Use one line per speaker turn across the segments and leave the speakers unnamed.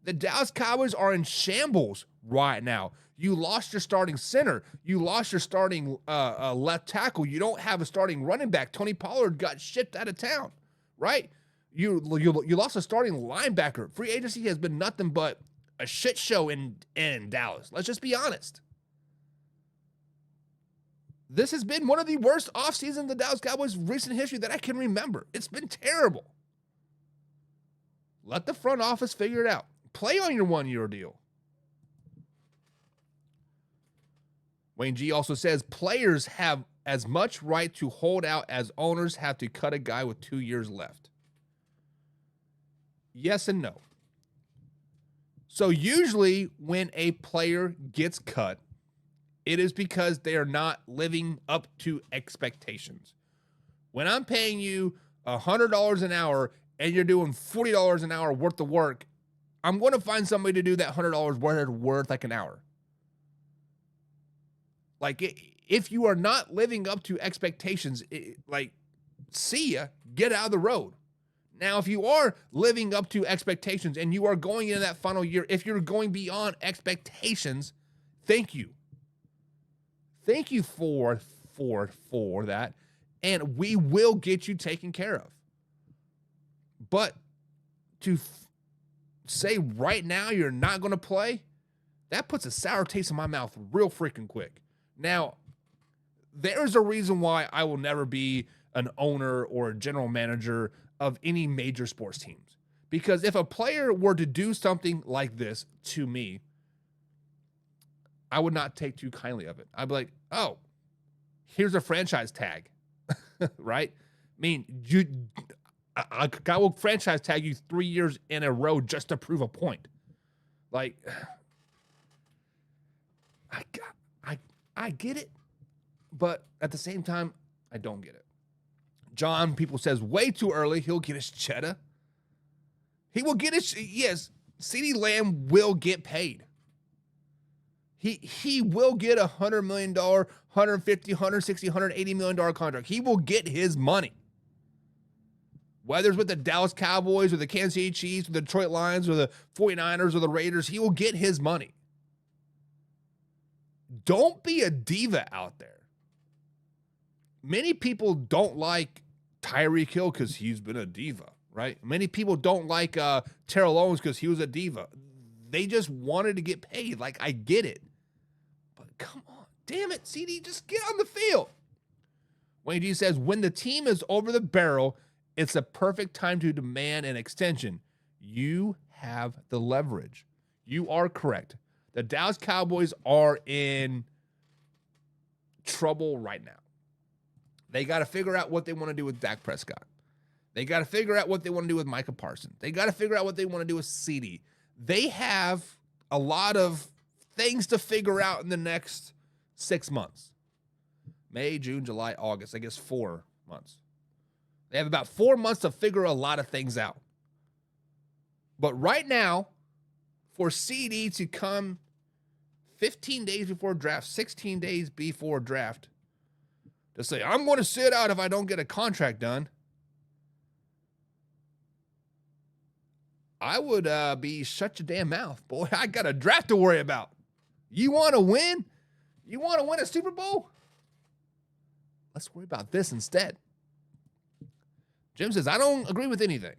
The Dallas Cowboys are in shambles right now. You lost your starting center. You lost your starting left tackle. You don't have a starting running back. Tony Pollard got shipped out of town, right? You lost a starting linebacker. Free agency has been nothing but a shit show in Dallas. Let's just be honest. This has been one of the worst offseasons in the Dallas Cowboys' recent history that I can remember. It's been terrible. Let the front office figure it out. Play on your one-year deal. Wayne G also says players have as much right to hold out as owners have to cut a guy with 2 years left. Yes and no. So usually when a player gets cut, it is because they are not living up to expectations. When I'm paying you $100 an hour and you're doing $40 an hour worth of work, I'm going to find somebody to do that $100 worth like an hour. Like, if you are not living up to expectations, see ya, get out of the road. Now, if you are living up to expectations and you are going into that final year, if you're going beyond expectations, thank you. Thank you for that, and we will get you taken care of. But to say right now you're not going to play, that puts a sour taste in my mouth real freaking quick. Now, there's a reason why I will never be an owner or a general manager of any major sports teams. Because if a player were to do something like this to me, I would not take too kindly of it. I'd be like, oh, here's a franchise tag, right? I mean, I will franchise tag you 3 years in a row just to prove a point. Like, I get it, but at the same time, I don't get it. John, people says, way too early. He'll get his cheddar. He will get his, yes, CeeDee Lamb will get paid. He will get a $100 million, $150, $160, $180 million contract. He will get his money. Whether it's with the Dallas Cowboys or the Kansas City Chiefs or the Detroit Lions or the 49ers or the Raiders, he will get his money. Don't be a diva out there. Many people don't like Tyreek Hill because he's been a diva, right? Many people don't like Terrell Owens because he was a diva. They just wanted to get paid. Like, I get it. But come on. Damn it, CeeDee, just get on the field. Wayne G says, when the team is over the barrel, it's a perfect time to demand an extension. You have the leverage. You are correct. The Dallas Cowboys are in trouble right now. They got to figure out what they want to do with Dak Prescott. They got to figure out what they want to do with Micah Parsons. They got to figure out what they want to do with CeeDee. They have a lot of things to figure out in the next 6 months. May, June, July, August. I guess 4 months. They have about 4 months to figure a lot of things out. But right now, for CeeDee to come 15 days before draft, 16 days before draft, to say, I'm going to sit out if I don't get a contract done, I would be shut your damn mouth. Boy, I got a draft to worry about. You want to win? You want to win a Super Bowl? Let's worry about this instead. Jim says, I don't agree with anything.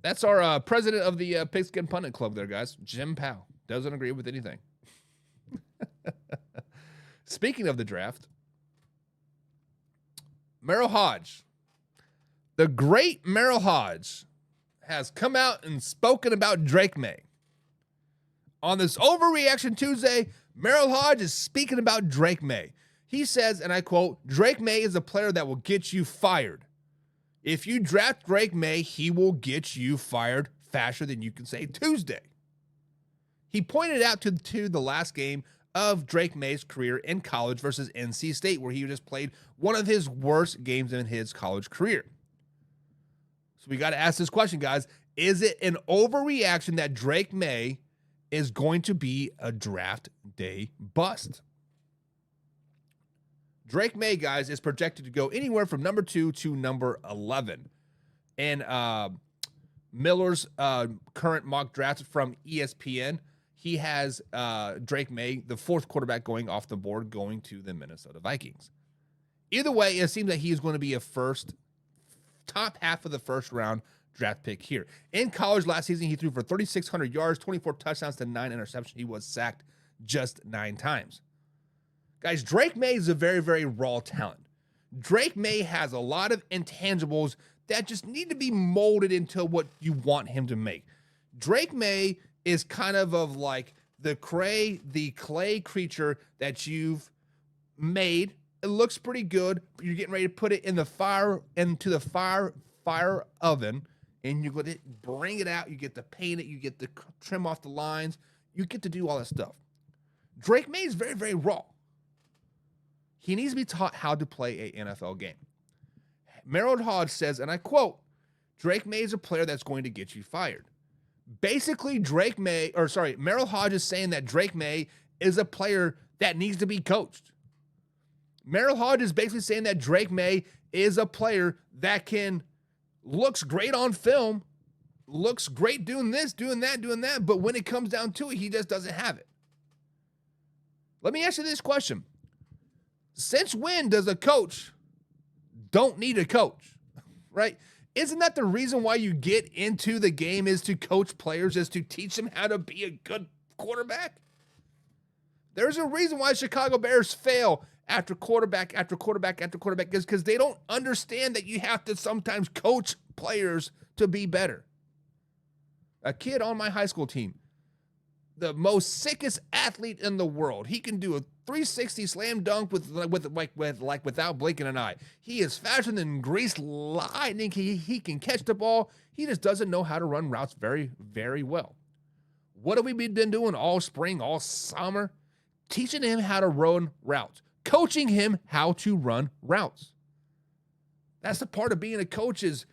That's our president of the Pigskin Pundit Club there, guys. Jim Powell doesn't agree with anything. Speaking of the draft, Merrill Hodge, the great Merrill Hodge, has come out and spoken about Drake May. On this Overreaction Tuesday, Merrill Hodge is speaking about Drake May. He says, and I quote, Drake May is a player that will get you fired. If you draft Drake May, he will get you fired faster than you can say Tuesday. He pointed out to the last game of Drake May's career in college versus NC State, where he just played one of his worst games in his college career. So we got to ask this question, guys. Is it an overreaction that Drake May is going to be a draft day bust? Drake May, guys, is projected to go anywhere from number 2 to number 11. And Miller's current mock draft from ESPN, he has Drake May, the 4th quarterback going off the board, going to the Minnesota Vikings. Either way, it seems that he is going to be a top half of the first round draft pick here. In college last season, he threw for 3,600 yards, 24 touchdowns to 9 interceptions. He was sacked just 9 times. Guys, Drake May is a very, very raw talent. Drake May has a lot of intangibles that just need to be molded into what you want him to make. Drake May is kind of like the clay creature that you've made. It looks pretty good, but you're getting ready to put it in the fire oven, and you're going to bring it out. You get to paint it. You get to trim off the lines. You get to do all that stuff. Drake May is very, very raw. He needs to be taught how to play an NFL game. Merrill Hodge says, and I quote, Drake May is a player that's going to get you fired. Basically, Merrill Hodge is saying that Drake May is a player that needs to be coached. Merrill Hodge is basically saying that Drake May is a player that looks great on film, looks great doing this, doing that, but when it comes down to it, he just doesn't have it. Let me ask you this question. Since when does a coach don't need a coach, right? Isn't that the reason why you get into the game, is to coach players, is to teach them how to be a good quarterback? There's a reason why Chicago Bears fail after quarterback after quarterback after quarterback, is because they don't understand that you have to sometimes coach players to be better. A kid on my high school team, the most sickest athlete in the world. He can do a 360 slam dunk without blinking an eye. He is faster than greased lightning. He can catch the ball. He just doesn't know how to run routes very, very well. What have we been doing all spring, all summer? Teaching him how to run routes. Coaching him how to run routes. That's the part of being a coach, is